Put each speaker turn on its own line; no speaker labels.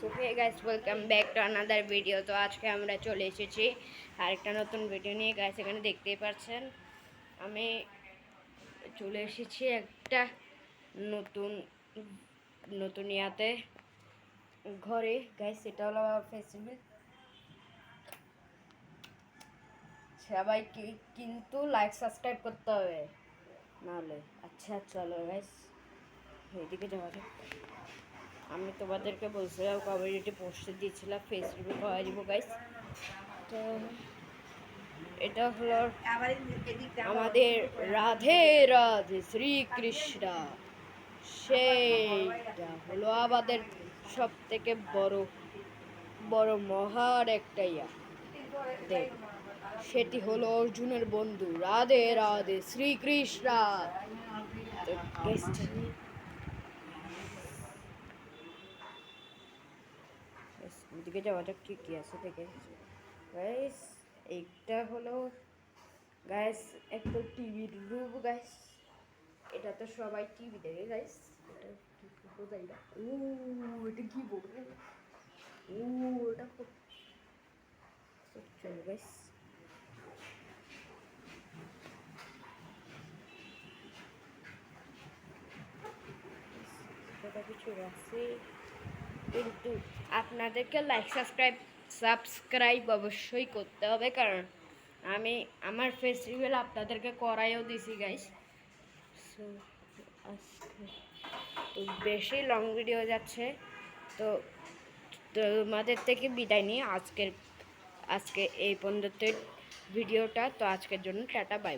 So hey guys, welcome back to another video. তো আজকে আমরা চলে এসেছি আরেকটা নতুন ভিডিও নিয়ে। গাইস এখানে দেখতেই পাচ্ছেন আমি চলে এসেছি একটা নতুন নতুন ইয়াতে ঘরে। গাইস এটা হলো ফেসবুক। সবাইকে কিন্তু লাইক সাবস্ক্রাইব করতে হবে, নাহলে আচ্ছা চলো গাইস এদিকে যাওয়া যাক। আমি তোমাদেরকে বলছিলাম কমিউনিটি পোস্টে দিয়েছিলাম ফেসবুকে পাওয়া যাবো গাইস। তো এটা হলো আমাদের রাধে রাধে শ্রীকৃষ্ণ, সেইটা হলো আমাদের সব থেকে বড় বড় মহান একটা দেব। সেটি হলো অর্জুনের বন্ধু রাধে রাধে শ্রীকৃষ্ণ। তো ওদিকে যাওয়া যাক কি কি আছে দেখে। গাইস এইটা হলো গাইস একটা টিভির রুম গাইস। এটা তো সবাই টিভি দেখে গাইস। এটা কি কোথায় এটা? ও এটা কি বলবো? ও এটা খুব চলো গাইস। কথা কিছু আছে কিন্তু আপনাদেরকে লাইক সাবস্ক্রাইব অবশ্যই করতে হবে, কারণ আমি আমার ফেস্টিভ্যাল আপনাদেরকে করাইও দিছি গাইস। সো আজকে তো বেশি লং ভিডিও যাচ্ছে, তো তোমাদের থেকে বিদায় নিয়ে আজকে এই পর্যন্ত ভিডিওটা। তো আজকের জন্য টাটা, বাই বাই।